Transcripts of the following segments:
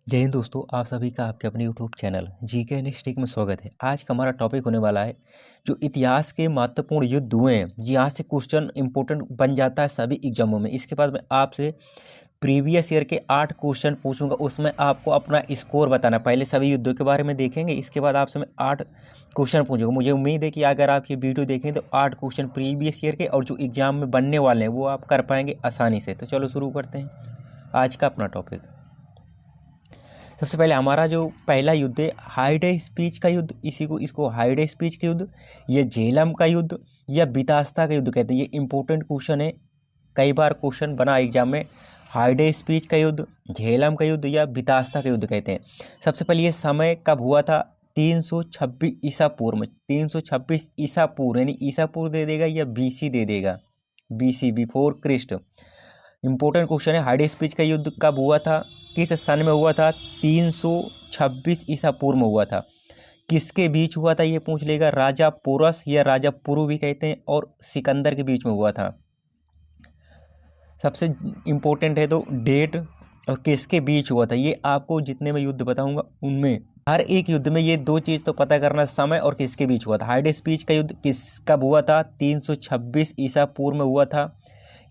जय हिंद दोस्तों, आप सभी का आपके अपने यूट्यूब चैनल जीके निष्ठिक में स्वागत है। आज का हमारा टॉपिक होने वाला है जो इतिहास के महत्वपूर्ण युद्ध हुए हैं। यहाँ से क्वेश्चन इंपॉर्टेंट बन जाता है सभी एग्जामों में। इसके बाद मैं आपसे प्रीवियस ईयर के 8 क्वेश्चन पूछूंगा, उसमें आपको अपना स्कोर बताना। पहले सभी युद्धों के बारे में देखेंगे, इसके बाद आपसे मैं 8 क्वेश्चन पूछूंगा। मुझे उम्मीद है कि अगर आप ये वीडियो देखें तो 8 क्वेश्चन प्रीवियस ईयर के और जो एग्जाम में बनने वाले हैं वो आप कर पाएंगे आसानी से। तो चलो शुरू करते हैं आज का अपना टॉपिक। सबसे पहले हमारा जो पहला युद्ध है हाइडे स्पीच का युद्ध, इसको हाइडे स्पीच का युद्ध, ये झेलम का युद्ध या बितास्ता का युद्ध कहते हैं। ये इंपॉर्टेंट क्वेश्चन है, कई बार क्वेश्चन बना एग्जाम में। हाइडे स्पीच का युद्ध, झेलम का युद्ध या बितास्ता का युद्ध कहते हैं। सबसे पहले ये समय कब हुआ था? 326 ईसा पूर्व में। 326 ईसा पूर्व यानी ईसा पूर्व दे देगा या बीसी दे देगा, BC before Christ. Important question है, हाइडे स्पीच का युद्ध कब हुआ था, किस सन में हुआ था? 326 ईसा पूर्व में हुआ था। किसके बीच हुआ था ये पूछ लेगा, राजा पोरस या राजा पुरु भी कहते हैं, और सिकंदर के बीच में हुआ था। सबसे इम्पोर्टेंट है तो डेट और किसके बीच हुआ था। ये आपको जितने मैं युद्ध बताऊंगा उनमें हर एक युद्ध में ये दो चीज़ तो पता करना, समय और किसके बीच हुआ था। हाइडे स्पीच का युद्ध कब हुआ था? 326 ईसा पूर्व में हुआ था।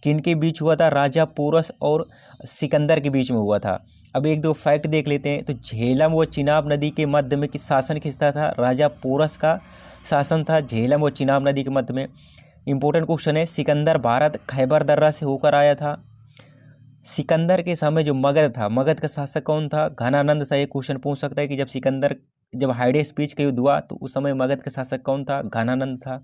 किनके बीच हुआ था? राजा पोरस और सिकंदर के बीच में हुआ था। अब एक दो फैक्ट देख लेते हैं। तो झेलम व चिनाब नदी के मध्य में किस शासन खिंचता था? राजा पोरस का शासन था झेलम व चिनाब नदी के मध्य में। इंपॉर्टेंट क्वेश्चन है, सिकंदर भारत खैबर दर्रा से होकर आया था। सिकंदर के समय जो मगध था, मगध का शासक कौन था? घनानंद सा। ये क्वेश्चन पूछ सकता है कि जब हाइडे स्पीच का युद्ध हुआ तो उस समय मगध का शासक कौन था? घनानंद था।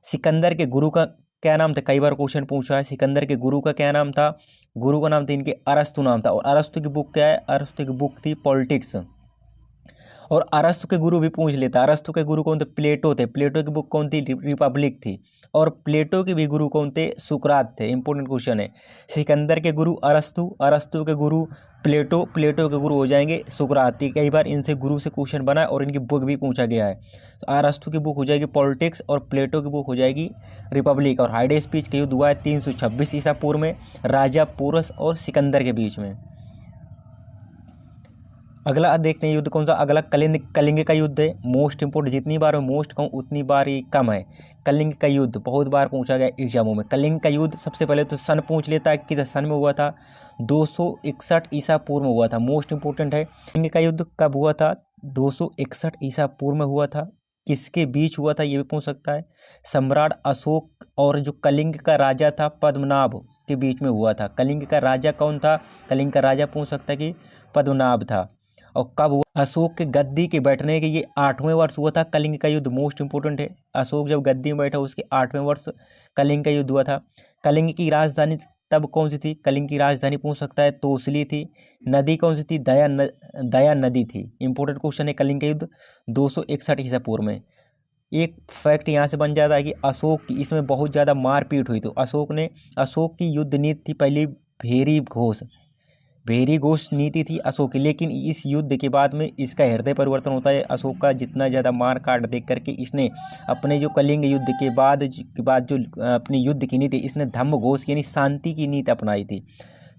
सिकंदर के गुरु का क्या नाम था? कई बार क्वेश्चन पूछा है। सिकंदर के गुरु का क्या नाम था? गुरु का नाम था इनके अरस्तु नाम था। और अरस्तु की बुक क्या है? अरस्तु की बुक थी पॉलिटिक्स। और अरस्तु के गुरु भी पूछ लेता। अरस्तु के गुरु कौन थे? प्लेटो थे। प्लेटो की बुक कौन थी? रिपब्लिक थी। और प्लेटो के भी गुरु कौन थे? सुकरात थे। इंपॉर्टेंट क्वेश्चन है। सिकंदर के गुरु अरस्तु, अरस्तु के गुरु प्लेटो, प्लेटो के गुरु हो जाएंगे सुकरात। कई बार इनसे गुरु से क्वेश्चन बना और इनकी बुक भी पूछा गया है। तो अरस्तु की बुक हो जाएगी पॉलिटिक्स और प्लेटो की बुक हो जाएगी रिपब्लिक। और हाइडे स्पीच का युद्ध हुआ है 326 ईसा पूर्व में राजा पोरस और सिकंदर के बीच में। अगला देखते हैं युद्ध कौन सा। अगला कलिंग का युद्ध है। मोस्ट इंपोर्टेंट, जितनी बार मैं मोस्ट कहूँ उतनी बार ही कम है। कलिंग का युद्ध बहुत बार पूछा गया एग्जामों में। कलिंग का युद्ध सबसे पहले तो सन पूछ लेता है, किस सन में हुआ था? 261 ईसा पूर्व में हुआ था। मोस्ट इंपोर्टेंट है। कलिंग का युद्ध कब हुआ था? 261 ईसा पूर्व में हुआ था। किसके बीच हुआ था ये भी पूछ सकता है। सम्राट अशोक और जो कलिंग का राजा था पद्मनाभ के बीच में हुआ था। कलिंग का राजा कौन था? कलिंग का राजा पूछ सकता है कि पद्मनाभ था। और कब हुआ? अशोक के गद्दी के बैठने के ये 8वें वर्ष हुआ था कलिंग का युद्ध। मोस्ट इंपोर्टेंट है। अशोक जब गद्दी में बैठा उसके 8वें वर्ष कलिंग का युद्ध हुआ था। कलिंग की राजधानी तब कौन सी थी? कलिंग की राजधानी पूछ सकता है तोसली थी। नदी कौन सी थी? दया नदी थी। इंपॉर्टेंट क्वेश्चन है कलिंग का युद्ध 261 ईसा पूर्व में। एक फैक्ट यहाँ से बन जाता है कि अशोक की इसमें बहुत ज़्यादा मारपीट हुई। तो अशोक की युद्ध नीति थी पहली भेरी घोष नीति थी अशोक की। लेकिन इस युद्ध के बाद में इसका हृदय परिवर्तन होता है। अशोक का जितना ज़्यादा मार काट देख करके इसने अपने जो कलिंग युद्ध के बाद जो अपनी युद्ध की नीति, इसने धम्म घोष यानी शांति की नीति अपनाई थी।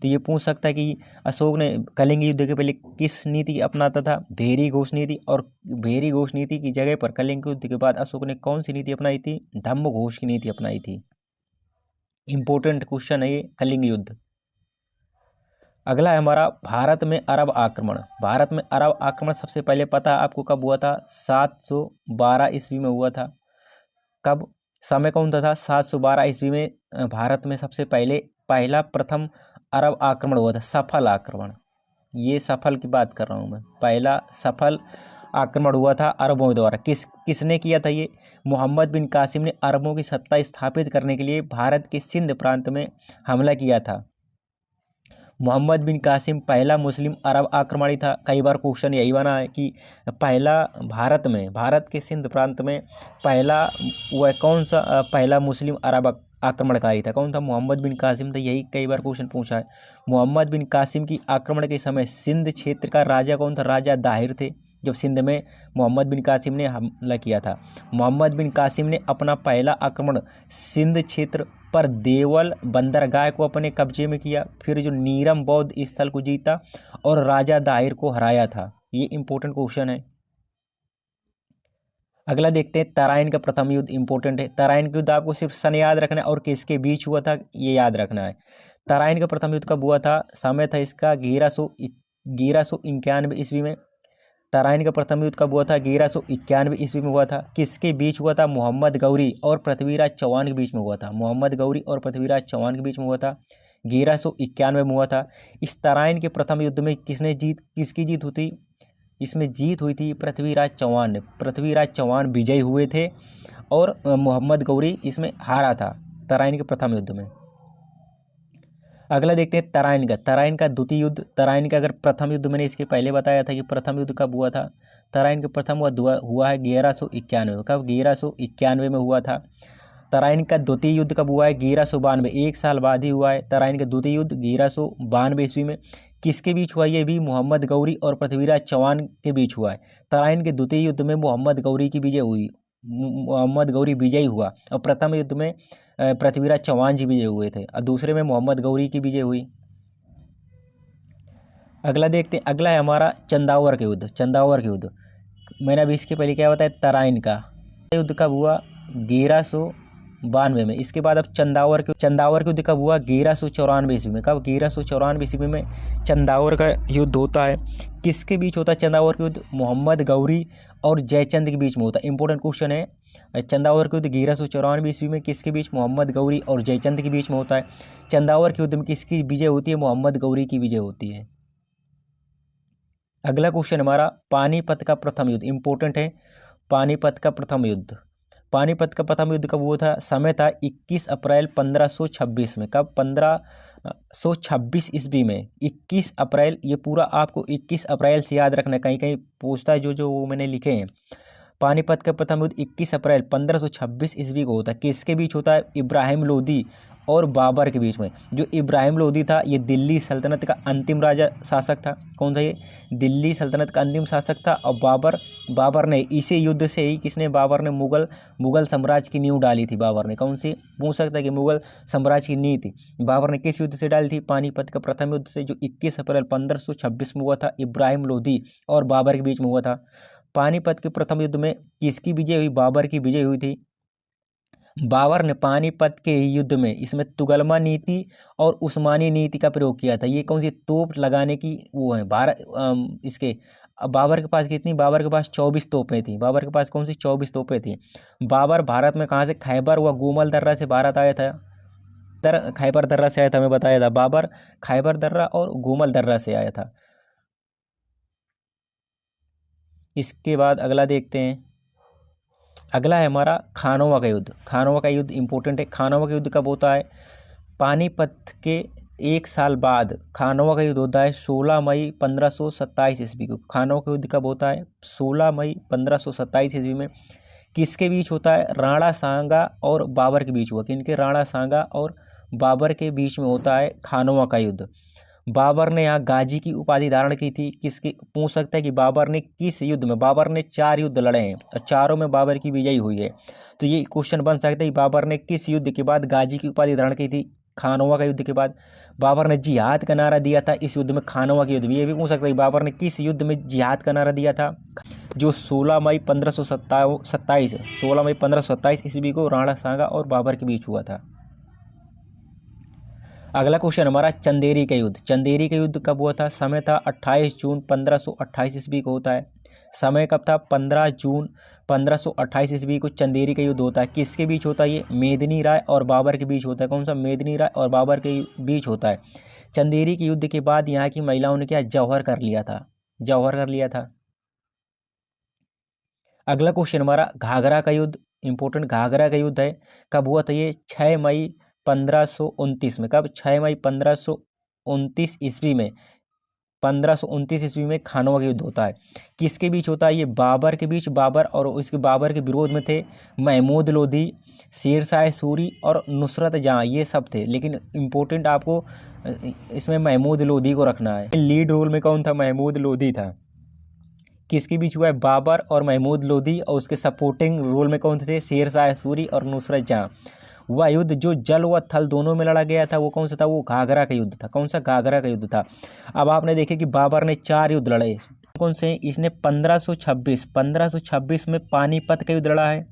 तो ये पूछ सकता है कि अशोक ने कलिंग युद्ध के पहले किस नीति अपनाता था? भेरी घोष नीति। और भेरी घोष नीति की जगह पर कलिंग युद्ध के बाद अशोक ने कौन सी नीति अपनाई थी? धम्म घोष की नीति अपनाई थी। इंपॉर्टेंट क्वेश्चन है ये कलिंग युद्ध। अगला है हमारा भारत में अरब आक्रमण। भारत में अरब आक्रमण सबसे पहले पता है आपको कब हुआ था? 712 ईस्वी में हुआ था। कब? समय कौन था? 712 ईस्वी में भारत में सबसे पहला प्रथम अरब आक्रमण हुआ था। सफल आक्रमण, ये सफल की बात कर रहा हूँ मैं। पहला सफल आक्रमण हुआ था अरबों के द्वारा। किसने किया था ये? मोहम्मद बिन कासिम ने अरबों की सत्ता स्थापित करने के लिए भारत के सिंध प्रांत में हमला किया था। मोहम्मद बिन कासिम पहला मुस्लिम अरब आक्रमणी था। कई बार क्वेश्चन यही बना है कि पहला भारत के सिंध प्रांत में पहला वह कौन सा पहला मुस्लिम अरब आक्रमणकारी था? कौन था? मोहम्मद बिन कासिम था। यही कई बार क्वेश्चन पूछा है। मोहम्मद बिन कासिम की आक्रमण के समय सिंध क्षेत्र का राजा कौन था? राजा दाहिर थे। जब सिंध में मोहम्मद बिन कासिम ने हमला किया था। मोहम्मद बिन कासिम ने अपना पहला आक्रमण सिंध क्षेत्र पर देवल बंदरगाह को अपने कब्जे में किया, फिर जो नीरम बौद्ध स्थल को जीता और राजा दाहिर को हराया था। ये इंपॉर्टेंट क्वेश्चन है। अगला देखते हैं, तराइन का प्रथम युद्ध इंपॉर्टेंट है। तराइन का युद्ध आपको सिर्फ सन याद रखना है और किसके बीच हुआ था ये याद रखना है। तराइन का प्रथम युद्ध कब हुआ था? समय था इसका 1191 ईस्वी में। तराइन का प्रथम युद्ध कब हुआ था? 1191 ईस्वी में हुआ था। किसके बीच हुआ था? मोहम्मद गौरी और पृथ्वीराज चौहान के बीच में हुआ था। मोहम्मद गौरी और पृथ्वीराज चौहान के बीच में हुआ था, 1191 में हुआ था। इस तराइन के प्रथम युद्ध में किसकी जीत हुई थी? इसमें जीत हुई थी पृथ्वीराज चौहान ने। पृथ्वीराज चौहान विजयी हुए थे और मोहम्मद गौरी इसमें हारा था तराइन के प्रथम युद्ध में। अगला देखते हैं तराइन का द्वितीय युद्ध। तराइन का अगर प्रथम युद्ध मैंने इसके पहले बताया था कि प्रथम युद्ध कब हुआ था। तराइन का प्रथम हुआ है 1191 में। कब? 1191 में हुआ था। तराइन का द्वितीय युद्ध कब हुआ है? 1192, एक साल बाद ही हुआ है। तराइन का द्वितीय युद्ध 1192 ईस्वी में। किसके बीच हुआ? ये भी मोहम्मद गौरी और पृथ्वीराज चौहान के बीच हुआ है। तराइन के द्वितीय युद्ध में मोहम्मद गौरी की विजय हुई, मोहम्मद गौरी विजयी हुआ और प्रथम युद्ध में पृथ्वीराज चौहान जी विजय हुए थे और दूसरे में मोहम्मद गौरी की विजय हुई। अगला देखते हैं, अगला है हमारा चंदावर के युद्ध। चंदावर के युद्ध मैंने अभी इसके पहले क्या बताया? तराइन का युद्ध कब हुआ? 1192 में। इसके बाद अब चंदावर के युद्ध कब हुआ? 1194 ईस्वी में। कब? 1194 ईस्वी में चंदावर का युद्ध होता है। किसके बीच होता है चंदावर का युद्ध? मोहम्मद गौरी और जयचंद के बीच में होता है। इंपॉर्टेंट क्वेश्चन है। चंदावर के युद्ध 1194 ईस्वी में किसके बीच? मोहम्मद गौरी और जयचंद के बीच में होता है। चंदावर के युद्ध में किसकी विजय होती है? मोहम्मद गौरी की विजय होती है। अगला क्वेश्चन हमारा पानीपत का प्रथम युद्ध इंपॉर्टेंट है। पानीपत का प्रथम युद्ध कब हुआ था? समय था 21 अप्रैल 1526 में। कब? 1526 ईस्वी में। 21 अप्रैल, ये पूरा आपको 21 अप्रैल से याद रखना है, कहीं कहीं पूछता है जो वो मैंने लिखे हैं। पानीपत का प्रथम युद्ध 21 अप्रैल 1526 ईस्वी को होता है। किसके बीच होता है? इब्राहिम लोदी और बाबर के बीच में। जो इब्राहिम लोदी था ये दिल्ली सल्तनत का अंतिम राजा शासक था। कौन था ये? दिल्ली सल्तनत का अंतिम शासक था। और बाबर ने इसी युद्ध से ही बाबर ने मुगल साम्राज्य की नींव डाली थी। बाबर ने कौन सी? पूछ सकता है कि मुगल साम्राज्य की नींव थी बाबर ने किस युद्ध से डाली थी? पानीपत का प्रथम युद्ध से, जो 21 अप्रैल 1526 में हुआ था। इब्राहिम लोदी और बाबर के बीच में हुआ था। पानीपत के प्रथम युद्ध में किसकी विजय हुई? बाबर की विजय हुई थी। बाबर ने पानीपत के युद्ध में इसमें तुगलमा नीति और उस्मानी नीति का प्रयोग किया था। ये कौन सी? तोप लगाने की वो है इसके बाबर के पास कितनी? बाबर के पास 24 तोपें थी। बाबर के पास कौन सी? 24 तोपें थी। बाबर भारत में कहाँ से? खैबर व गोमल दर्रा से भारत आया था। खैबर दर्रा से आया था, हमें बताया था। बाबर खैबर दर्रा और गोमल दर्रा से आया था। इसके बाद अगला देखते हैं, अगला है हमारा खानवा का युद्ध। खानवा का युद्ध इंपॉर्टेंट है। खानवा का युद्ध कब होता है? पानीपत के एक साल बाद खानवा का युद्ध होता है 16 मई 1527 ईस्वी को। खानवा का युद्ध कब होता है? 16 मई 1527 ईस्वी में। किसके बीच होता है? राणा सांगा और बाबर के बीच हुआ। किनके? राणा सांगा और बाबर के बीच में होता है खानवा का युद्ध। बाबर ने यहाँ गाजी की उपाधि धारण की थी। किसकी? पूछ सकता है कि बाबर ने किस युद्ध में? बाबर ने 4 युद्ध लड़े हैं और चारों में बाबर की विजयी हुई है। तो ये क्वेश्चन बन सकता है कि बाबर ने किस युद्ध के बाद गाजी की उपाधि धारण की थी? खानवा का युद्ध के बाद। बाबर ने जिहाद का नारा दिया था इस युद्ध में, खानवा के युद्ध में। ये भी पूछ सकता है कि बाबर ने किस युद्ध में जिहाद का नारा दिया था? जो 16 मई 1527 ईस्वी को राणा सांगा और बाबर के बीच हुआ था। अगला क्वेश्चन हमारा चंदेरी का युद्ध। चंदेरी का युद्ध कब हुआ था? समय था 28 जून 1528 ईस्वी को होता है। समय कब था? 15 जून 1528 ईस्वी को चंदेरी का युद्ध होता है। किसके बीच होता है ये? मेदिनी राय और बाबर के बीच होता है। कौन सा? मेदिनी राय और बाबर के बीच होता है। चंदेरी के युद्ध के बाद यहाँ की महिलाओं ने क्या? जौहर कर लिया था। अगला क्वेश्चन हमारा घाघरा का युद्ध इंपॉर्टेंट। घाघरा का युद्ध है, कब हुआ था ये? 6 मई 1529 में। कब? 6 मई 1529 ईस्वी में। 1529 ईस्वी में खानवा का युद्ध होता है। किसके बीच होता है ये? बाबर के बीच। बाबर और उसके बाबर के विरोध में थे महमूद लोधी, शेरशाह सूरी और नुसरत जहाँ, ये सब थे। लेकिन इम्पोर्टेंट आपको इसमें महमूद लोधी को रखना है। लीड रोल में कौन था? महमूद लोधी था। किसके बीच हुआ है? बाबर और महमूद लोधी, और उसके सपोर्टिंग रोल में कौन थे? शेर शाह सूरी और नुसरत जहाँ। वह युद्ध जो जल व थल दोनों में लड़ा गया था वो कौन सा था? वो घाघरा का युद्ध था। कौन सा? घाघरा का युद्ध था। अब आपने देखे कि बाबर ने 4 युद्ध लड़े। कौन से? इसने 1526 में पानीपत का युद्ध लड़ा है,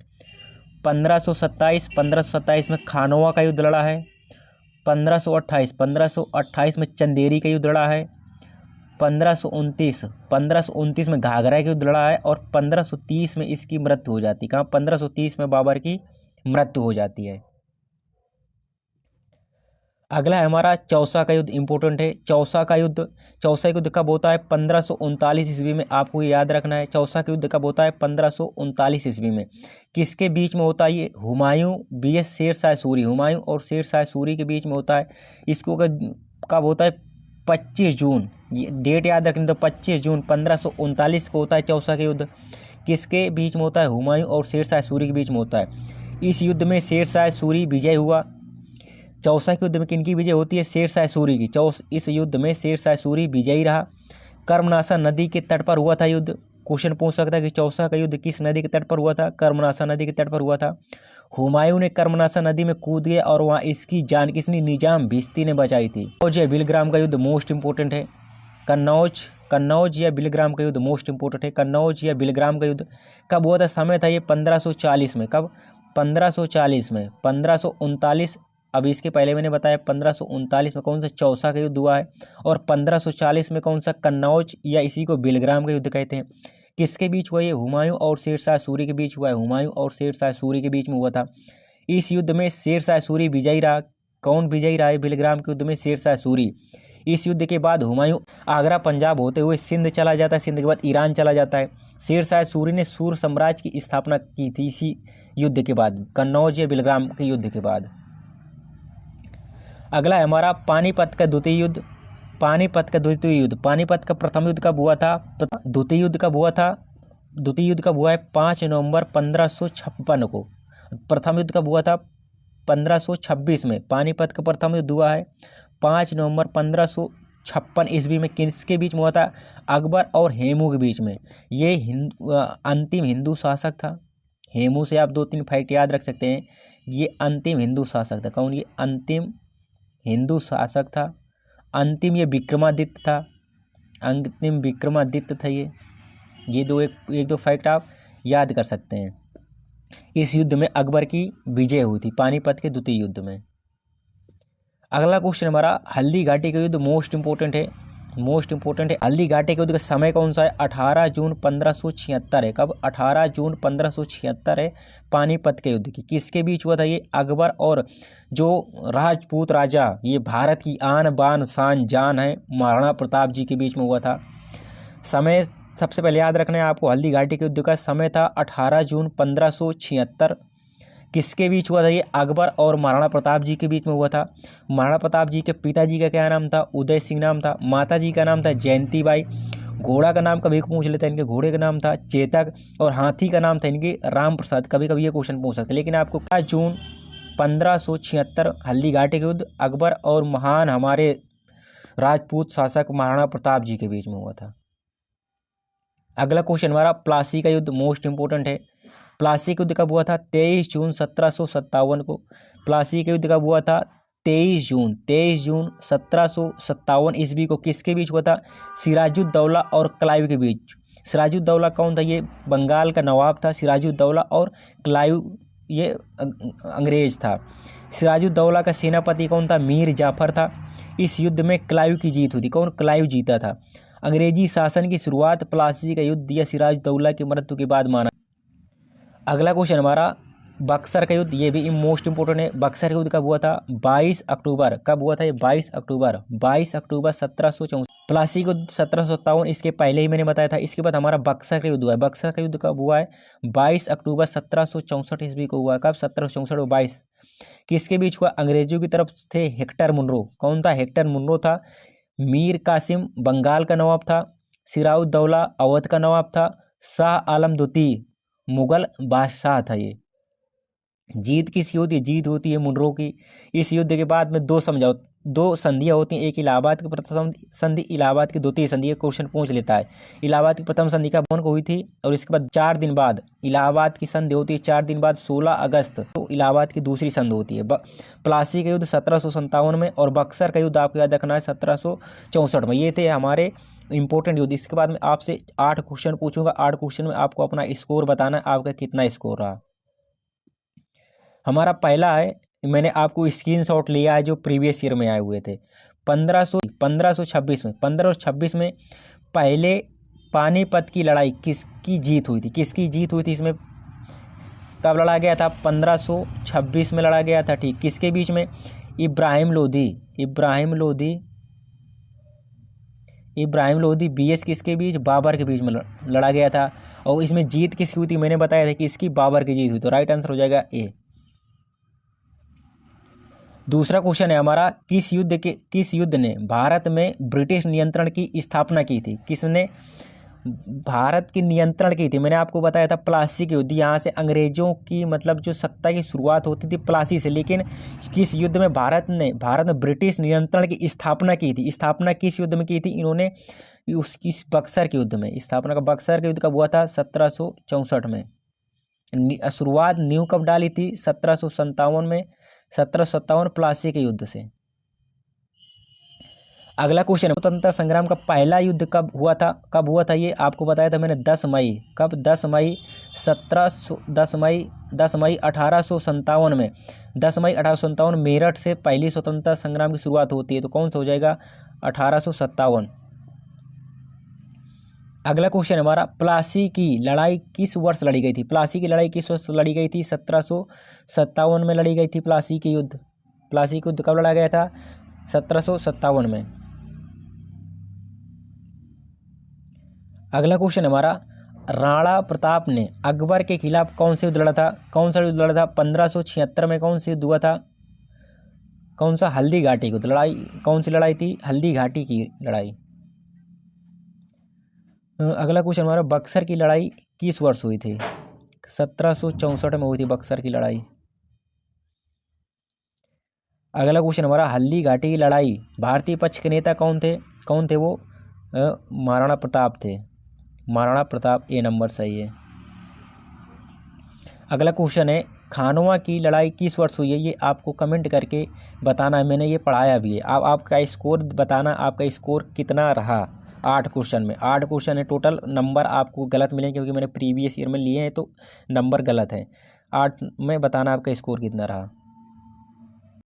1527 में खानवा का युद्ध लड़ा है, 1528 में चंदेरी का युद्ध लड़ा है, 1529 में घाघरा का युद्ध लड़ा है, और 1530 में इसकी मृत्यु हो जाती है। कहाँ? 1530 में बाबर की मृत्यु हो जाती है। अगला है हमारा चौसा का युद्ध, इंपॉर्टेंट है। चौसा युद्ध कब होता है? 1539 ईस्वी में। आपको ये याद रखना है। चौसा का युद्ध कब होता है? 1539 ईस्वी में। किसके बीच में होता है ये? हुमायूं bs शेर शाह सूरी। हुमायूं और शेर शाह सूरी के बीच में होता है। इसको कब होता है? 25 जून। ये डेट याद रखनी, तो 25 जून 1539 को होता है चौसा का युद्ध। किसके बीच में होता है? हुमायूं और शेर शाह सूरी के बीच में होता है। इस युद्ध में शेर शाह सूरी विजय हुआ। चौसा के युद्ध में किनकी विजय होती है? शेर शाह सूरी की। इस युद्ध में शेर शाह सूरी विजयी रहा। कर्मनाशा नदी के तट पर हुआ था युद्ध। क्वेश्चन पूछ सकता है कि चौसा का युद्ध किस नदी के तट पर हुआ था? कर्मनाशा नदी के तट पर हुआ था। हुमायूं ने कर्मनाशा नदी में कूद गया और वहाँ इसकी जान किसने? निजाम भिश्ती ने बचाई थी। कन्नौज या बिलग्राम का युद्ध मोस्ट इंपोर्टेंट है। कन्नौज या बिलग्राम का युद्ध मोस्ट इंपोर्टेंट है। कन्नौज या बिलग्राम का युद्ध कब हुआ था? समय था ये 1540 में। कब? 1540 में। 1539, अब इसके पहले मैंने बताया 1539 में कौन सा? चौसा का युद्ध हुआ है। और 1540 में कौन सा? कन्नौज, या इसी को बिलग्राम का युद्ध कहते हैं। किसके बीच हुआ ये? हुमायूं और शेर शाह सूरी के बीच हुआ है। हुमायूं और शेर शाह सूरी के बीच में हुआ था। इस युद्ध में शेर शाह सूरी विजयी रहा। कौन विजयी रहा है बिलग्राम के युद्ध में? शेर शाह सूरी। इस युद्ध के बाद हुमायूं आगरा पंजाब होते हुए सिंध चला जाता है। सिंध के बाद ईरान चला जाता है। शेर शाह सूरी ने सूर साम्राज्य की स्थापना की थी इसी युद्ध के बाद, कन्नौज या बिलग्राम के युद्ध के बाद। अगला है हमारा पानीपत का द्वितीय युद्ध। पानीपत का प्रथम युद्ध कब हुआ था? द्वितीय युद्ध कब हुआ था? द्वितीय युद्ध कब हुआ है? 5 नवंबर 1556 को। प्रथम युद्ध कब हुआ था? 1526 में। पानीपत का प्रथम युद्ध हुआ है 5 नवंबर 1556 ईस्वी में। किसके बीच में हुआ था? अकबर और हेमू के बीच में। ये अंतिम हिंदू शासक था। हेमू से आप 2-3 फैक्ट याद रख सकते हैं। ये अंतिम हिंदू शासक था। कौन? ये अंतिम हिंदू शासक था। अंतिम ये विक्रमादित्य था। अंतिम विक्रमादित्य था ये। एक दो फैक्ट आप याद कर सकते हैं। इस युद्ध में अकबर की विजय हुई थी, पानीपत के द्वितीय युद्ध में। अगला क्वेश्चन हमारा हल्दी घाटी का युद्ध मोस्ट इंपोर्टेंट है। हल्दी घाटी के युद्ध का समय कौन सा है? 18 जून 1576 है। कब? 18 जून 1576 है पानीपत के युद्ध की। किसके बीच हुआ था ये? अकबर और जो राजपूत राजा, ये भारत की आन बान शान जान है, महाराणा प्रताप जी के बीच में हुआ था। समय सबसे पहले याद रखना है आपको, हल्दी घाटी के युद्ध का समय था 18 जून 1576। किसके बीच हुआ था ये? अकबर और महाराणा प्रताप जी के बीच में हुआ था। महाराणा प्रताप जी के पिताजी का क्या नाम था? उदय सिंह नाम था। माता जी का नाम था जयंती बाई। घोड़ा का नाम कभी पूछ लेते हैं, इनके घोड़े का नाम था चेतक, और हाथी का नाम था इनके राम प्रसाद। कभी कभी ये क्वेश्चन पूछ सकते हैं। लेकिन आपको 5 जून 1576 हल्दी घाटी के युद्ध अकबर और महान हमारे राजपूत शासक महाराणा प्रताप जी के बीच में हुआ था। अगला क्वेश्चन हमारा प्लासी का युद्ध मोस्ट इंपोर्टेंट है। प्लासी का युद्ध कब हुआ था? 23 जून 1757 को। प्लासी का युद्ध कब हुआ था? 23 जून 1757 ईस्वी को। किसके बीच हुआ था? सिराजुद्दौला और क्लाइव के बीच। सिराजुद्दौला कौन था? ये बंगाल का नवाब था। सिराजुद्दौला और क्लाइव ये अंग्रेज था। सिराजुद्दौला का सेनापति कौन था? मीर जाफर था। इस युद्ध में क्लाइव की जीत हुई थी। कौन? क्लाइव जीता था। अंग्रेजी शासन की शुरुआत प्लासी का युद्ध या सिराजुद्दौला की मृत्यु के बाद माना। अगला क्वेश्चन हमारा बक्सर का युद्ध, ये भी मोस्ट इंपोर्टेंट है। बक्सर का युद्ध कब हुआ था? 22 अक्टूबर। कब हुआ था ये? 22 अक्टूबर 1764। प्लासी को 1757, इसके पहले ही मैंने बताया था। इसके बाद हमारा बक्सर का युद्ध हुआ है। बक्सर का युद्ध कब हुआ है? 22 अक्टूबर 1764 ईस्वी को हुआ। कब? 1764 और 22। किसके बीच हुआ? अंग्रेजों की तरफ थे हेक्टर मुनरो। कौन था? हेक्टर मुनरो था। मीर कासिम बंगाल का नवाब था। सिराजुद्दौला अवध का नवाब था। शाह आलम द्वितीय मुगल बादशाह था। ये जीत किसकी होती है? जीत होती है मुनरो की। इस युद्ध के बाद में 2 समझौते दो संधियाँ होती हैं, एक इलाहाबाद की प्रथम संधि, इलाहाबाद की द्वितीय संधि। ये क्वेश्चन पूछ लेता है। इलाहाबाद की प्रथम संधि कब हुई थी, और इसके बाद 4 दिन बाद इलाहाबाद की संधि होती है। 4 दिन बाद 16 अगस्त तो इलाहाबाद की दूसरी संधि होती है। प्लासी का युद्ध 1757 में, और बक्सर का युद्ध आपको याद रखना है 1764 में। ये थे हमारे इंपॉर्टेंट युद्ध। इसके बाद मैं आपसे 8 क्वेश्चन पूछूंगा। 8 क्वेश्चन में आपको अपना स्कोर बताना है, आपका कितना स्कोर रहा। हमारा पहला है, मैंने आपको स्क्रीनशॉट लिया है जो प्रीवियस ईयर में आए हुए थे। 1526 में पहले पानीपत की लड़ाई किसकी जीत हुई थी, किसकी जीत हुई थी, इसमें कब लड़ा गया था, 1526 में लड़ा गया था। ठीक, किसके बीच में, इब्राहिम लोधी बीएस किसके बीच, बाबर के बीच में लड़ा गया था। और इसमें जीत किसकी हुई थी, मैंने बताया था कि इसकी बाबर की जीत हुई। तो राइट आंसर हो जाएगा ए। दूसरा क्वेश्चन है हमारा, किस युद्ध ने भारत में ब्रिटिश नियंत्रण की स्थापना की थी, किसने भारत की नियंत्रण की थी। मैंने आपको बताया था प्लासी के युद्ध, यहाँ से अंग्रेजों की मतलब जो सत्ता की शुरुआत होती थी प्लासी से। लेकिन किस युद्ध में भारत में ब्रिटिश नियंत्रण की स्थापना की थी, स्थापना किस युद्ध में की थी इन्होंने, उसकी बक्सर के युद्ध में। स्थापना का बक्सर के युद्ध कब हुआ था, 1764 में। शुरुआत नींव कब डाली थी, 1757 में, 1757 प्लासी के युद्ध से। अगला क्वेश्चन है, स्वतंत्रता संग्राम का पहला युद्ध कब हुआ था, ये आपको बताया था मैंने 10 मई। कब, 10 मई 1857 में। 10 मई 1857 मेरठ से पहली स्वतंत्रता संग्राम की शुरुआत होती है। तो कौन सा हो जाएगा, 1857। अगला क्वेश्चन हमारा, प्लासी की लड़ाई किस वर्ष लड़ी गई थी, प्लासी की लड़ाई किस वर्ष लड़ी गई थी, 1757 में लड़ी गई थी प्लासी की युद्ध। प्लासी का युद्ध कब लड़ा गया था, 1757 में। अगला क्वेश्चन हमारा, राणा प्रताप ने अकबर के खिलाफ कौन सा युद्ध लड़ा था, 1576 में कौन सा युद्ध हुआ था, कौन सा, हल्दी घाटी की लड़ाई। कौन सी लड़ाई थी, हल्दी घाटी की लड़ाई। अगला क्वेश्चन हमारा, बक्सर की लड़ाई किस वर्ष हुई थी, 1764 में हुई थी बक्सर की लड़ाई। अगला क्वेश्चन हमारा, हल्दी घाटी की लड़ाई भारतीय पक्ष के नेता कौन थे वो, महाराणा प्रताप थे। महाराणा प्रताप, ए नंबर सही है। अगला क्वेश्चन है, खानवा की लड़ाई किस वर्ष हुई है, ये आपको कमेंट करके बताना है, मैंने ये पढ़ाया भी है। अब आपका स्कोर बताना, आपका स्कोर कितना रहा। 8 क्वेश्चन में 8 क्वेश्चन है टोटल, नंबर आपको गलत मिलेंगे क्योंकि मैंने प्रीवियस ईयर में लिए हैं तो नंबर गलत है। 8 में बताना आपका स्कोर कितना रहा।